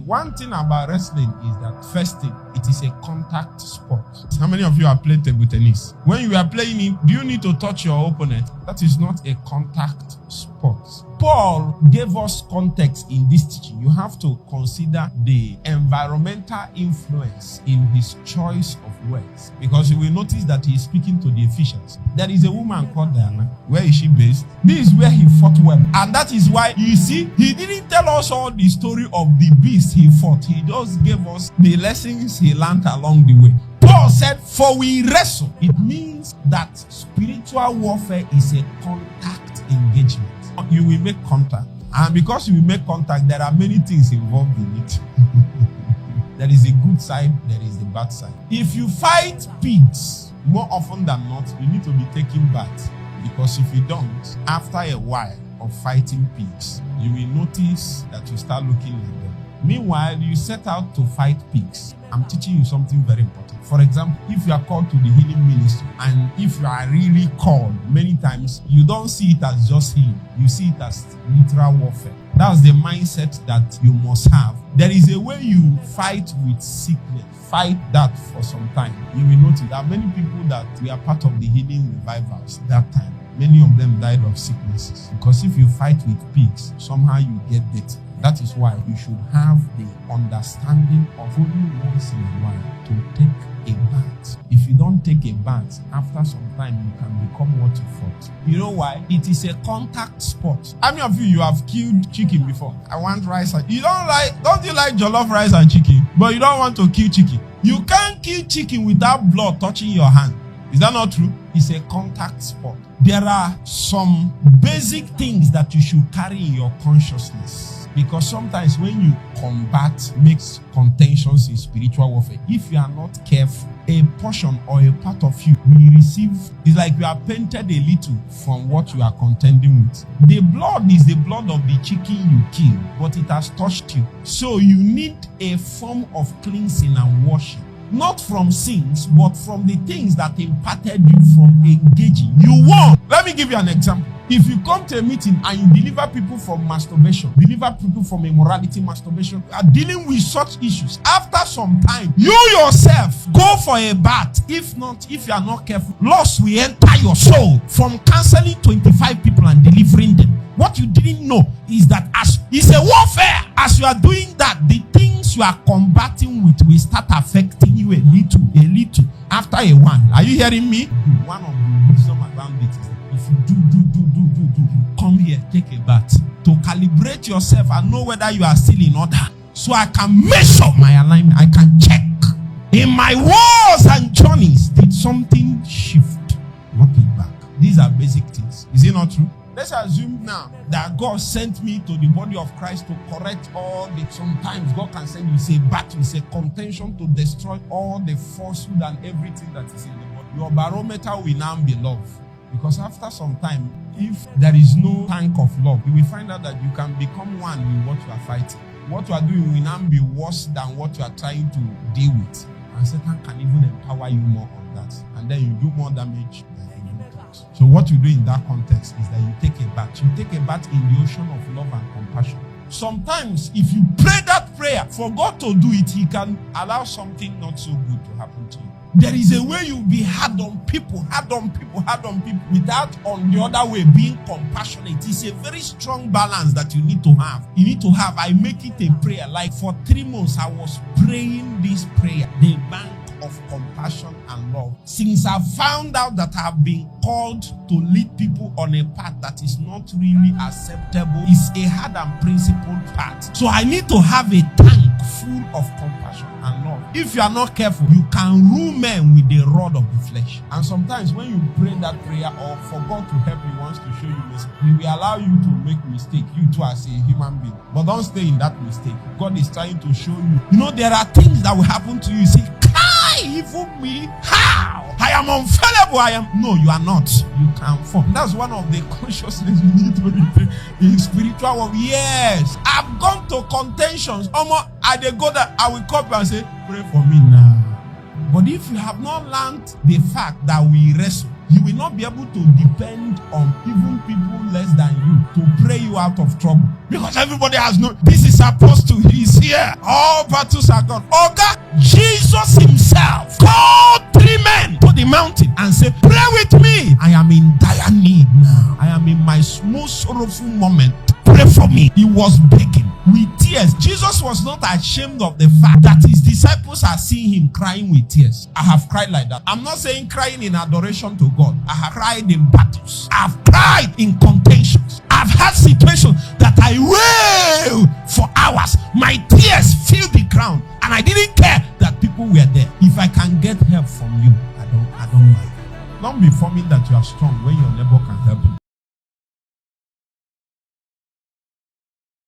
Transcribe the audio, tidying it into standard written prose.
One thing about wrestling is that first thing, it is a contact sport. How many of you have played table tennis? When you are playing it, do you need to touch your opponent? That is not a contact sport. Paul gave us context in this teaching. You have to consider the environmental influence in his choice of words, because you will notice that he is speaking to the Ephesians. There is a woman called Diana. Where is she based? This is where he fought well. And that is why, you see, he didn't tell us all the story of the beast he fought. He just gave us the lessons he learned along the way. Paul said, for we wrestle. It means that spiritual warfare is a contact engagement. You will make contact. And because you will make contact, there are many things involved in it. There is a good side, there is the bad side. If you fight pigs, more often than not, you need to be taking baths. Because if you don't, after a while of fighting pigs, you will notice that you start looking like them. Meanwhile, you set out to fight pigs. I'm teaching you something very important. For example, if you are called to the healing ministry, and if you are really called, many times you don't see it as just healing. You see it as literal warfare. That's the mindset that you must have. There is a way you fight with sickness. Fight that for some time. You will notice that many people that were part of the healing revivals that time, many of them died of sicknesses. Because if you fight with pigs, somehow you get dirty. That is why you should have the understanding of only once in a while to take a bath. If you don't take a bath, after some time you can become what you fought. You know why? It is a contact sport. How many of you have killed chicken before? I want rice. Don't you like jollof rice and chicken? But you don't want to kill chicken. You can't kill chicken without blood touching your hand. Is that not true? It's a contact sport. There are some basic things that you should carry in your consciousness. Because sometimes when you combat makes contentions in spiritual warfare, if you are not careful, a portion or a part of you will receive, it's like you are painted a little from what you are contending with. The blood is the blood of the chicken you killed, but it has touched you. So you need a form of cleansing and washing. Not from sins, but from the things that impacted you from engaging. You won. Let me give you an example. If you come to a meeting and you deliver people from masturbation, deliver people from immorality, masturbation, are dealing with such issues, after some time, you yourself go for a bath. If not, if you are not careful, loss will enter your soul from counseling 25 people and delivering them. What you didn't know is that as it's a warfare, as you are doing that, the things you are combating with will start affecting you a little. After a while, are you hearing me? One of the wisdom around it is that if you you come here, take a bath to calibrate yourself and know whether you are still in order. So I can measure my alignment. I can check in my wars and journeys. Did something shift? Looking back, these are basic things. Is it not true? Let's assume now that God sent me to the body of Christ to correct all the. Sometimes God can send you, say, battle, say, contention to destroy all the falsehood and everything that is in the body. Your barometer will now be love. Because after some time, if there is no tank of love, you will find out that you can become one with what you are fighting. What you are doing will now be worse than what you are trying to deal with. And Satan can even empower you more on that. And then you do more damage than you thought. So what you do in that context is that you take a bath. You take a bath in the ocean of love and compassion. Sometimes, if you pray that prayer, for God to do it, He can allow something not so good to happen to you. There is a way you'll be hard on people, without on the other way being compassionate. It's a very strong balance that you need to have. I make it a prayer. Like for 3 months, I was praying this prayer, the bank of compassion and love. Since I found out that I have been called to lead people on a path that is not really acceptable, it's a hard and principled path. So I need to have a tank full of compassion and love. If you are not careful, you can rule men with the rod of the flesh. And sometimes when you pray that prayer, or for God to help you, wants to show you mercy, He will allow you to make mistake, you too as a human being. But don't stay in that mistake. God is trying to show you. You know, there are things that will happen to you. You say, even me? How? I am unfallible. No, you are not. You can fall. That's one of the consciousness you need to retain in spiritual world. Yes, I've gone to contentions. I go that I will come and say, pray for me now. But if you have not learned the fact that we wrestle, you will not be able to depend on even people less than you to pray you out of trouble. Because everybody has known this is apostle. He's here. All battles are gone. Okay, Jesus himself called 3 men to the mountain and said, pray with me. I am in dire need now. I am in my most sorrowful moment. Pray for me. He was begging with tears. Jesus was not ashamed of the fact that his disciples are seeing him crying with tears. I have cried like that. I'm not saying crying in adoration to God. I have cried in battles. I've cried in contentions. I've had situations that I wailed for hours. My tears filled the ground, and I didn't care that people were there. If I can get help from you, I don't mind. Don't be forming that you are strong when your neighbor can help you.